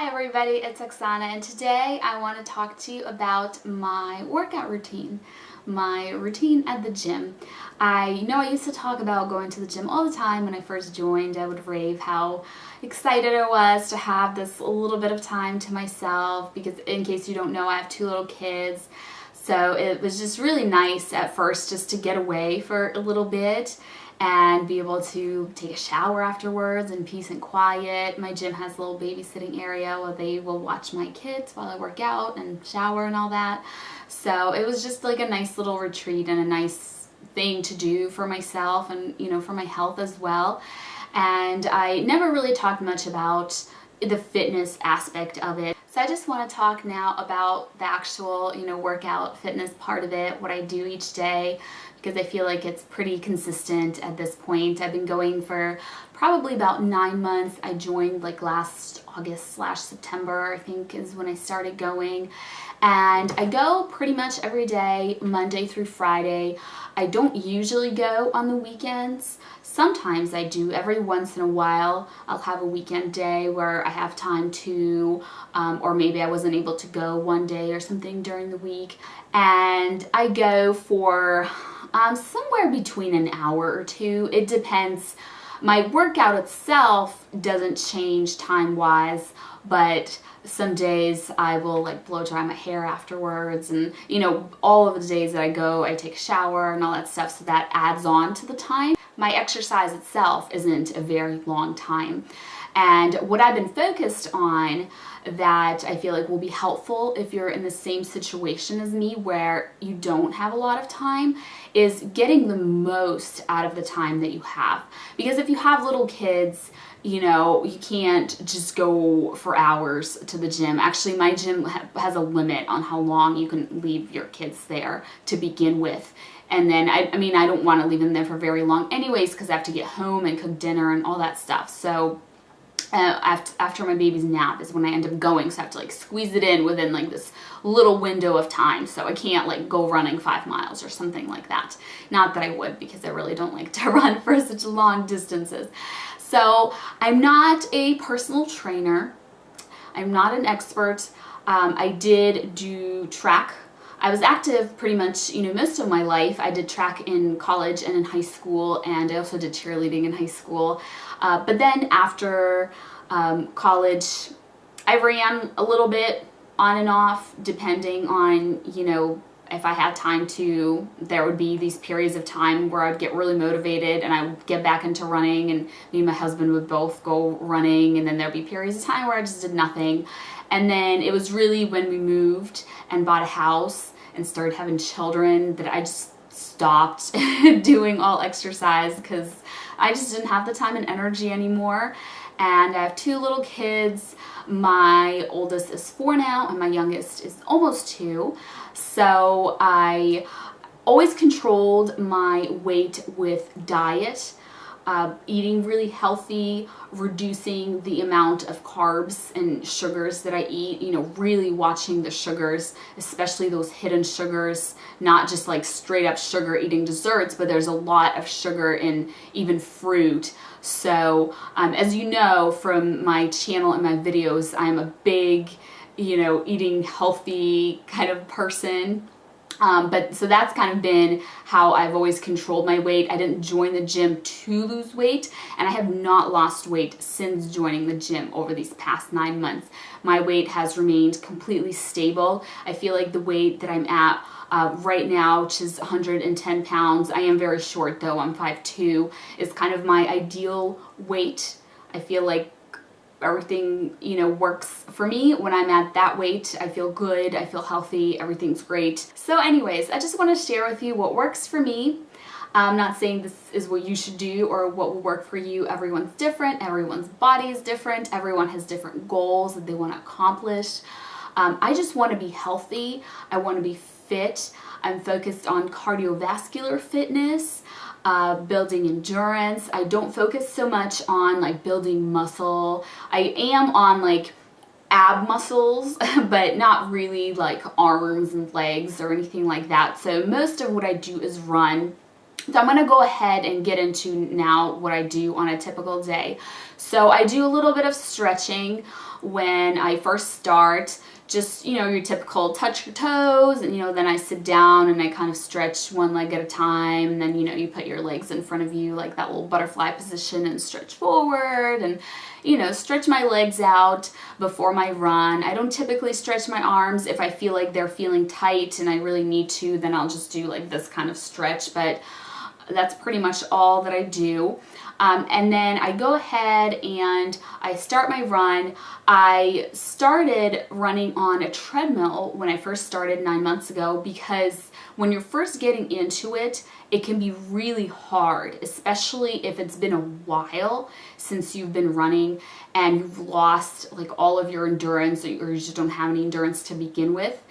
Hi everybody, it's Oksana, and today I want to talk to you about my workout routine, my routine at the gym. I used to talk about going to the gym all the time. When I first joined, I would rave how excited I was to have this little bit of time to myself, because in case you don't know, I have 2 little kids. So it was just really nice at first just to get away for a little bit and be able to take a shower afterwards in peace and quiet. My gym has a little babysitting area where they will watch my kids while I work out and shower and all that. So it was just like a nice little retreat and a nice thing to do for myself and, for my health as well. And I never really talked much about the fitness aspect of it. So I just want to talk now about the actual, workout fitness part of it, what I do each day, because I feel like it's pretty consistent at this point. I've been going for probably about 9 months. I joined like last August/September, I think is when I started going. And I go pretty much every day, Monday through Friday. I don't usually go on the weekends. Sometimes I do. Every once in a while I'll have a weekend day where I have time to, or maybe I wasn't able to go one day or something during the week. And I go for somewhere between an hour or 2. It depends. My workout itself doesn't change time-wise, but some days I will like blow dry my hair afterwards, and all of the days that I go, I take a shower and all that stuff, so that adds on to the time. My exercise itself isn't a very long time. And what I've been focused on that I feel like will be helpful if you're in the same situation as me where you don't have a lot of time is getting the most out of the time that you have. Because if you have little kids, you can't just go for hours to the gym. Actually, my gym has a limit on how long you can leave your kids there to begin with. And then, I don't want to leave them there for very long anyways, because I have to get home and cook dinner and all that stuff. So after my baby's nap is when I end up going, so I have to like squeeze it in within like this little window of time, so I can't like go running 5 miles or something like that. Not that I would, because I really don't like to run for such long distances. So I'm not a personal trainer. I'm not an expert. I did do track. I was active pretty much, most of my life. I did track in college and in high school, and I also did cheerleading in high school. But then after college, I ran a little bit on and off, depending on, if I had time to. There would be these periods of time where I'd get really motivated and I would get back into running, and me and my husband would both go running, and then there'd be periods of time where I just did nothing. And then it was really when we moved and bought a house and started having children that I just stopped doing all exercise, because I just didn't have the time and energy anymore. And I have 2 little kids. My oldest is 4 now and my youngest is almost 2. So I always controlled my weight with diet, eating really healthy, reducing the amount of carbs and sugars that I eat, really watching the sugars, especially those hidden sugars, not just like straight up sugar eating desserts, but there's a lot of sugar in even fruit. So as you know from my channel and my videos, I'm a big, eating healthy kind of person. But so that's kind of been how I've always controlled my weight. I didn't join the gym to lose weight, and I have not lost weight since joining the gym over these past 9 months. My weight has remained completely stable. I feel like the weight that I'm at right now, which is 110 pounds, I am very short though, I'm 5'2", is kind of my ideal weight. I feel like everything, works for me when I'm at that weight. I feel good, I feel healthy, everything's great. So anyways, I just want to share with you what works for me. I'm not saying this is what you should do or what will work for you. Everyone's different, everyone's body is different, everyone has different goals that they want to accomplish. I just want to be healthy, I want to be fit. I'm focused on cardiovascular fitness, building endurance. I don't focus so much on like building muscle. I am on like ab muscles, but not really like arms and legs or anything like that. So most of what I do is run. So I'm going to go ahead and get into now what I do on a typical day. So I do a little bit of stretching when I first start, just, you know, your typical touch your toes, and, you know, then I sit down and I kind of stretch one leg at a time, and then, you know, you put your legs in front of you like that little butterfly position and stretch forward, and, you know, stretch my legs out before my run. I don't typically stretch my arms. If I feel like they're feeling tight and I really need to, then I'll just do like this kind of stretch, but that's pretty much all that I do. And then I go ahead and I start my run. I started running on a treadmill when I first started 9 months ago, because when you're first getting into it, it can be really hard, especially if it's been a while since you've been running and you've lost like all of your endurance, or you just don't have any endurance to begin with.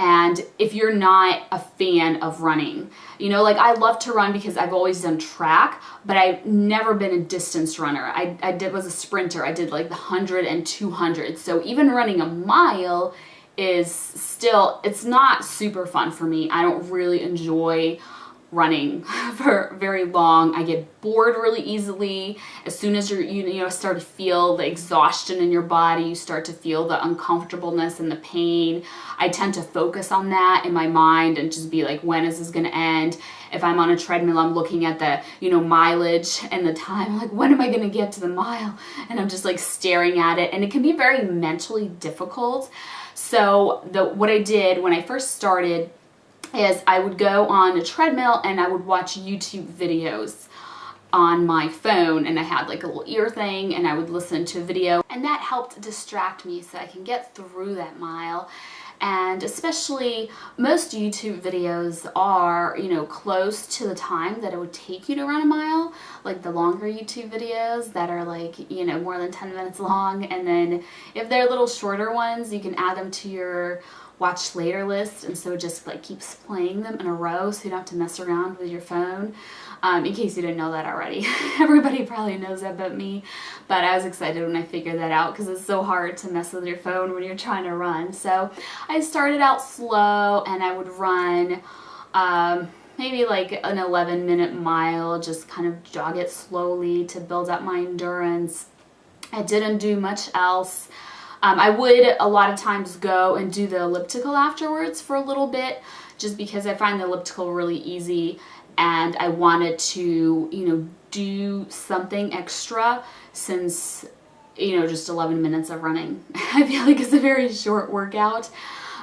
And if you're not a fan of running, you know, like I love to run because I've always done track, but I've never been a distance runner. I was a sprinter. I did like the 100 and 200. So even running a mile is still, it's not super fun for me. I don't really enjoy running for very long. I get bored really easily. As soon as you start to feel the exhaustion in your body, you start to feel the uncomfortableness and the pain. I tend to focus on that in my mind and just be like, when is this going to end? If I'm on a treadmill, I'm looking at the, you know, mileage and the time, like, when am I going to get to the mile? And I'm just like staring at it, and it can be very mentally difficult. So what I did when I first started is I would go on a treadmill and I would watch YouTube videos on my phone, and I had like a little ear thing, and I would listen to a video, and that helped distract me so I can get through that mile. And especially most YouTube videos are, you know, close to the time that it would take you to run a mile, like the longer YouTube videos that are like, you know, more than 10 minutes long. And then if they're little shorter ones, you can add them to your watch later list, and so it just like keeps playing them in a row, so you don't have to mess around with your phone. In case you didn't know that already. Everybody probably knows that but me, but I was excited when I figured that out because it's so hard to mess with your phone when you're trying to run. So I started out slow, and I would run maybe like an 11-minute mile, just kind of jog it slowly to build up my endurance. I didn't do much else. I would a lot of times go and do the elliptical afterwards for a little bit, just because I find the elliptical really easy, and I wanted to, you know, do something extra since, you know, just 11 minutes of running I feel like it's a very short workout.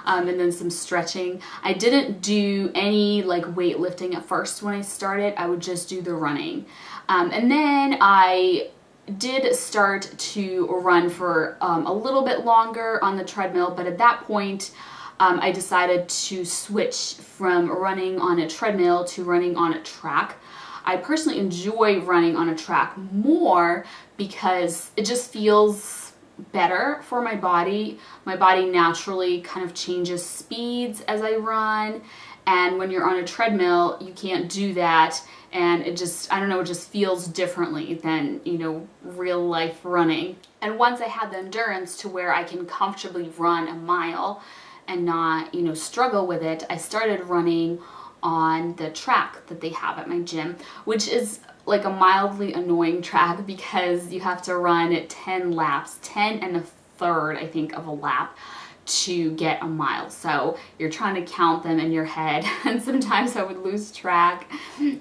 And then some stretching. I didn't do any like weightlifting at first when I started. I would just do the running. And then I did start to run for a little bit longer on the treadmill, but at that point I decided to switch from running on a treadmill to running on a track. I personally enjoy running on a track more because it just feels better for my body. My body naturally kind of changes speeds as I run, and when you're on a treadmill you can't do that, and it just, I don't know, it just feels differently than, you know, real life running. And once I had the endurance to where I can comfortably run a mile and not, you know, struggle with it, I started running on the track that they have at my gym, which is like a mildly annoying track because you have to run at 10 laps, 10 1/3, I think, of a lap to get a mile. So you're trying to count them in your head, and sometimes I would lose track,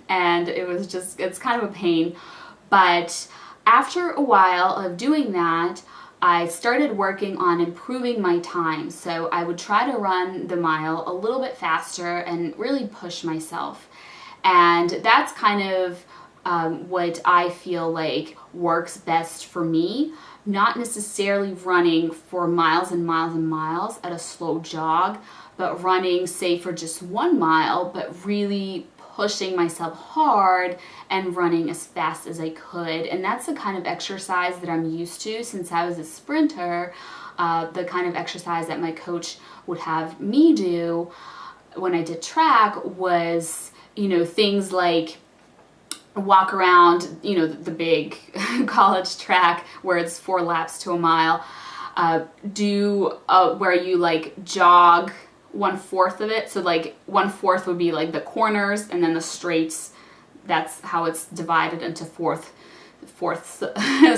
and it was just, it's kind of a pain. But after a while of doing that, I started working on improving my time. So I would try to run the mile a little bit faster and really push myself. And that's kind of what I feel like works best for me. Not necessarily running for miles and miles and miles at a slow jog, but running, say, for just 1 mile, but really pushing myself hard and running as fast as I could. And that's the kind of exercise that I'm used to since I was a sprinter. The kind of exercise that my coach would have me do when I did track was, you know, things like walk around, you know, the big college track where it's 4 laps to a mile, do where you like jog 1/4 of it. So like 1/4 would be like the corners, and then the straights, that's how it's divided into fourths.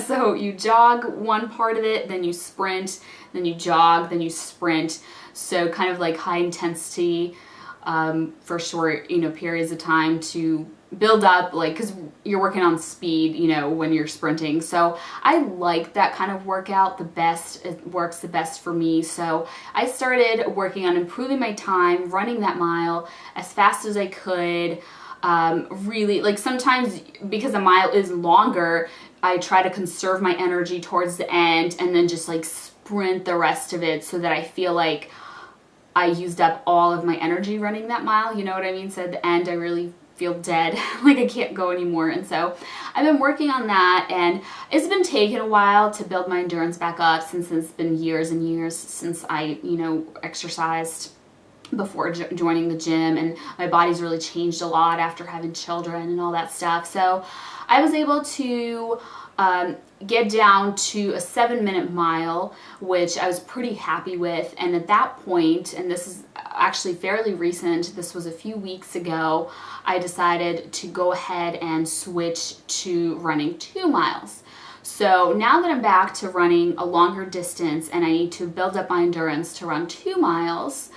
So you jog one part of it, then you sprint, then you jog, then you sprint. So kind of like high intensity for short, periods of time to build up, like, because you're working on speed, when you're sprinting. So I like that kind of workout the best. It works the best for me. So I started working on improving my time, running that mile as fast as I could. Really, like, sometimes because a mile is longer, I try to conserve my energy towards the end and then just like sprint the rest of it so that I feel like I used up all of my energy running that mile, you know what I mean? So at the end I really feel dead, like I can't go anymore. And so I've been working on that, and it's been taking a while to build my endurance back up since it's been years and years since I, exercised before joining the gym, and my body's really changed a lot after having children and all that stuff. So I was able to get down to a 7-minute mile, which I was pretty happy with. And at that point, and this is actually fairly recent, this was a few weeks ago, I decided to go ahead and switch to running 2 miles. So now that I'm back to running a longer distance and I need to build up my endurance to run 2 miles,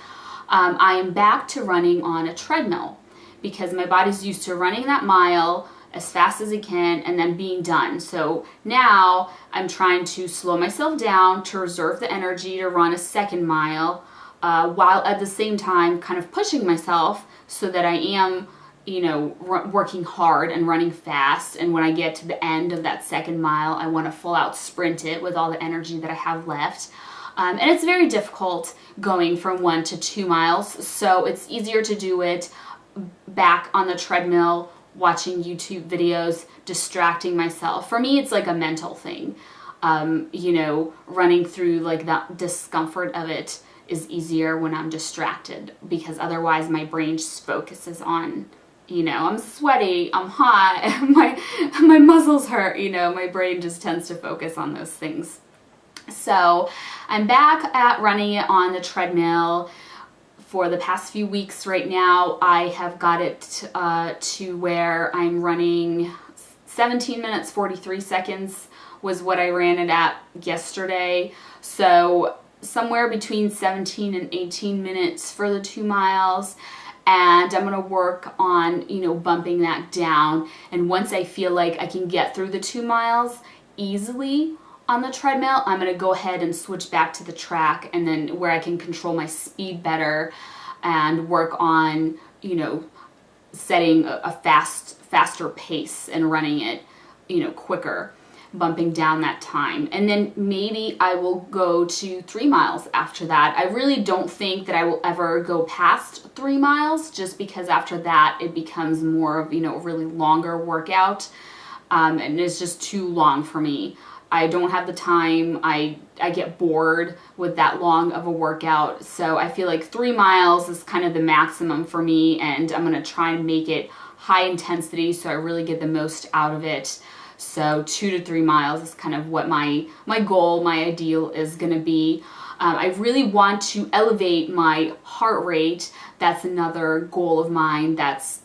I am back to running on a treadmill because my body's used to running that mile as fast as it can and then being done. So now I'm trying to slow myself down to reserve the energy to run a 2nd mile, while at the same time kind of pushing myself so that I am, working hard and running fast. And when I get to the end of that 2nd mile, I want to full out sprint it with all the energy that I have left. And it's very difficult going from 1 to 2 miles. So it's easier to do it back on the treadmill, watching YouTube videos, distracting myself. For me, it's like a mental thing. Running through like that discomfort of it is easier when I'm distracted, because otherwise my brain just focuses on, I'm sweaty, I'm hot, my muscles hurt, my brain just tends to focus on those things. So I'm back at running it on the treadmill for the past few weeks. Right now I have got it to where I'm running 17 minutes 43 seconds was what I ran it at yesterday. So somewhere between 17 and 18 minutes for the 2 miles. And I'm going to work on, bumping that down. And once I feel like I can get through the 2 miles easily on the treadmill, I'm going to go ahead and switch back to the track, and then where I can control my speed better and work on, setting a faster pace and running it, quicker, bumping down that time. And then maybe I will go to 3 miles after that. I really don't think that I will ever go past 3 miles, just because after that it becomes more of, a really longer workout, and it's just too long for me. I don't have the time. I get bored with that long of a workout. So I feel like 3 miles is kind of the maximum for me, and I'm going to try and make it high intensity so I really get the most out of it. So 2 to 3 miles is kind of what my goal, my ideal is going to be. I really want to elevate my heart rate. That's another goal of mine. That's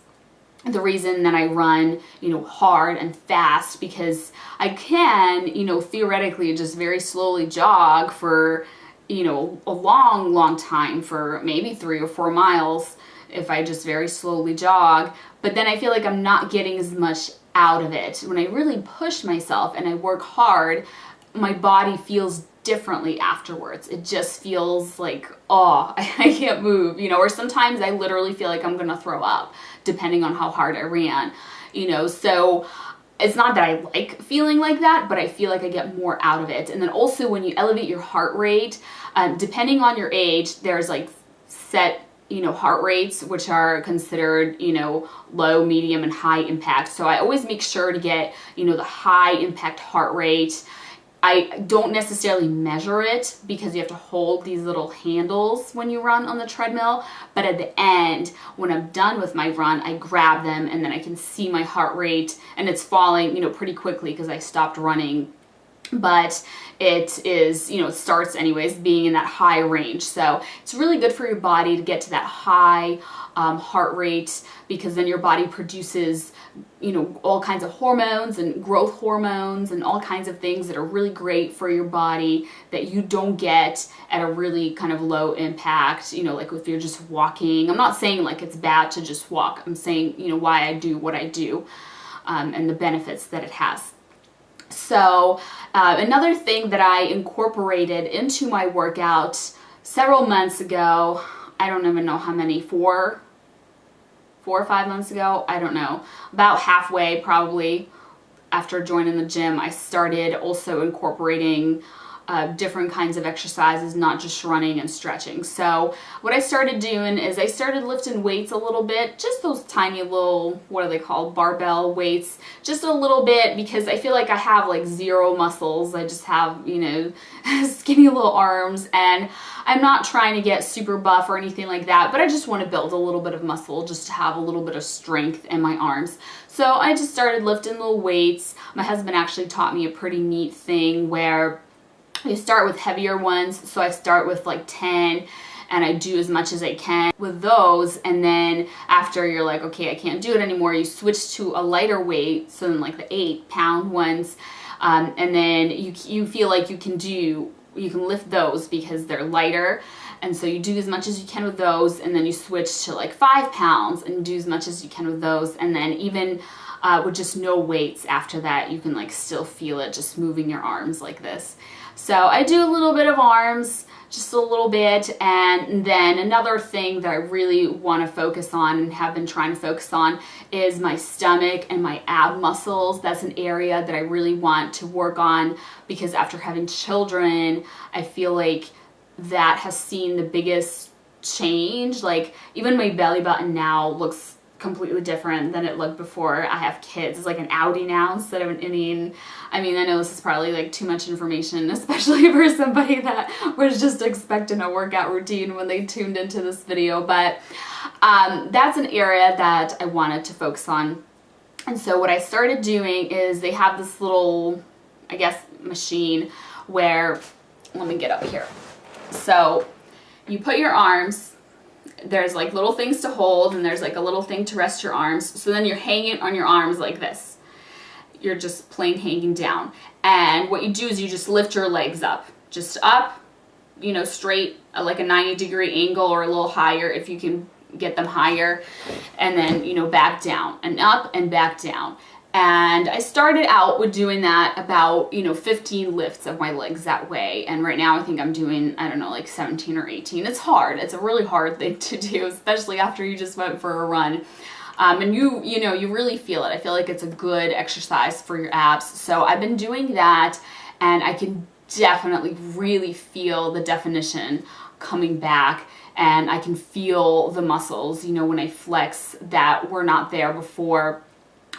the reason that I run, hard and fast, because I can, theoretically just very slowly jog for, a long, long time, for maybe 3 or 4 miles if I just very slowly jog. But then I feel like I'm not getting as much out of it. When I really push myself and I work hard, my body feels differently afterwards. It just feels like, oh, I can't move, or sometimes I literally feel like I'm gonna throw up depending on how hard I ran, so it's not that I like feeling like that, but I feel like I get more out of it. And then also when you elevate your heart rate, depending on your age, there's like set, heart rates, which are considered, low, medium, and high impact. So I always make sure to get, the high impact heart rate. I don't necessarily measure it because you have to hold these little handles when you run on the treadmill, but at the end, when I'm done with my run, I grab them and then I can see my heart rate, and it's falling, pretty quickly because I stopped running but it is, you know, it starts anyways being in that high range. So it's really good for your body to get to that high heart rate, because then your body produces, you know, all kinds of hormones and growth hormones and all kinds of things that are really great for your body that you don't get at a really kind of low impact, you know, like if you're just walking. I'm not saying like it's bad to just walk. I'm saying, you know, why I do what I do, and the benefits that it has. So another thing that I incorporated into my workout several months ago, I don't even know how many, 4 or 5 months ago, I don't know, about halfway probably after joining the gym, I started also incorporating different kinds of exercises, not just running and stretching. So what I started doing is I started lifting weights a little bit, just those tiny little, what are they called, barbell weights, just a little bit, because I feel like I have like zero muscles. I just have, you know, skinny little arms, and I'm not trying to get super buff or anything like that, but I just want to build a little bit of muscle just to have a little bit of strength in my arms. So I just started lifting little weights. My husband actually taught me a pretty neat thing where you start with heavier ones. So I start with like 10 and I do as much as I can with those, and then after you're like, okay, I can't do it anymore, you switch to a lighter weight, so then like the 8-pound ones, and then you feel like you can lift those because they're lighter, and so you do as much as you can with those, and then you switch to like 5 pounds and do as much as you can with those, and then even with just no weights after that, you can like still feel it just moving your arms like this. So I do a little bit of arms, just a little bit, and then another thing that I really want to focus on and have been trying to focus on is my stomach and my ab muscles. That's an area that I really want to work on, because after having children, I feel like that has seen the biggest change. Like even my belly button now looks completely different than it looked before I have kids. It's like an outie now instead of an innie. I mean, I know this is probably like too much information, especially for somebody that was just expecting a workout routine when they tuned into this video, but that's an area that I wanted to focus on. And so what I started doing is they have this little, I guess, machine where, let me get up here. So you put your arms, there's like little things to hold, and there's like a little thing to rest your arms. So then you're hanging on your arms like this. You're just plain hanging down. And what you do is you just lift your legs up. Just up, you know, straight, like a 90-degree angle, or a little higher if you can get them higher. And then, you know, back down and up and back down. And I started out with doing that about, you know, 15 lifts of my legs that way. And right now I think I'm doing, I don't know, like 17 or 18. It's hard. It's a really hard thing to do, especially after you just went for a run. And you know, you really feel it. I feel like it's a good exercise for your abs. So I've been doing that, and I can definitely really feel the definition coming back. And I can feel the muscles, you know, when I flex that were not there before.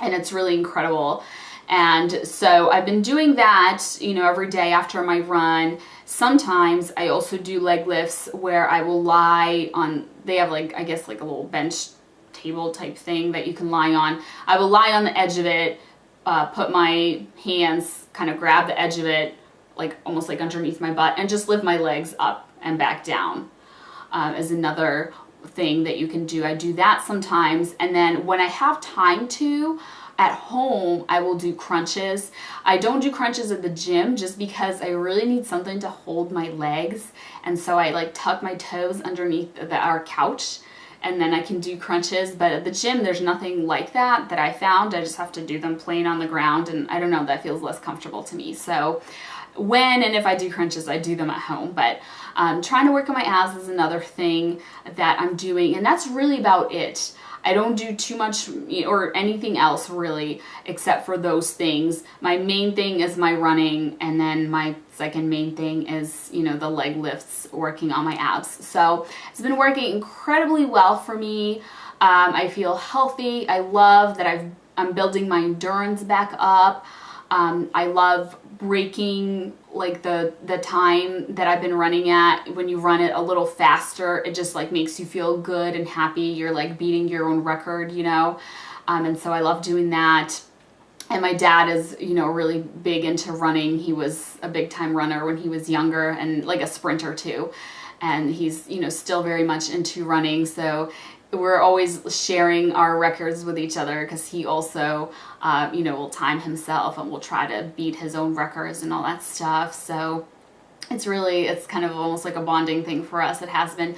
And it's really incredible. And so I've been doing that, you know, every day after my run. Sometimes I also do leg lifts where I will lie on, they have like, I guess like a little bench table type thing that you can lie on. I will lie on the edge of it, put my hands, kind of grab the edge of it, like almost like underneath my butt, and just lift my legs up and back down, is another thing that you can do. I do that sometimes. And then when I have time to, at home, I will do crunches. I don't do crunches at the gym just because I really need something to hold my legs. And so I like tuck my toes underneath our couch, and then I can do crunches. But at the gym, there's nothing like that I found. I just have to do them plain on the ground, and I don't know, that feels less comfortable to me. So when and if I do crunches, I do them at home. But trying to work on my abs is another thing that I'm doing, and that's really about it. I don't do too much or anything else really except for those things. My main thing is my running, and then my second main thing is, you know, the leg lifts, working on my abs. So it's been working incredibly well for me. I feel healthy. I love that I'm building my endurance back up. I love breaking like the time that I've been running at. When you run it a little faster, it just like makes you feel good and happy. You're like beating your own record, you know, and so I love doing that. And my dad is, you know, really big into running. He was a big time runner when he was younger, and like a sprinter too. And he's, you know, still very much into running. So we're always sharing our records with each other, because he also, you know, will time himself and will try to beat his own records and all that stuff. So it's kind of almost like a bonding thing for us. It has been.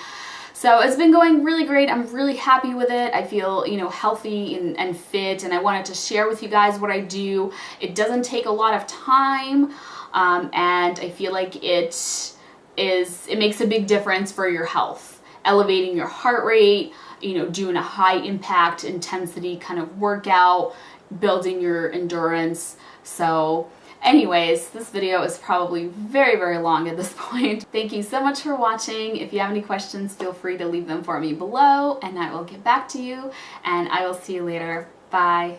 So it's been going really great. I'm really happy with it. I feel, you know, healthy and fit, and I wanted to share with you guys what I do. It doesn't take a lot of time, and I feel like it makes a big difference for your health. Elevating your heart rate, you know, doing a high impact intensity kind of workout, building your endurance. So anyways, this video is probably very, very long at this point. Thank you so much for watching. If you have any questions, feel free to leave them for me below, and I will get back to you, and I will see you later. Bye.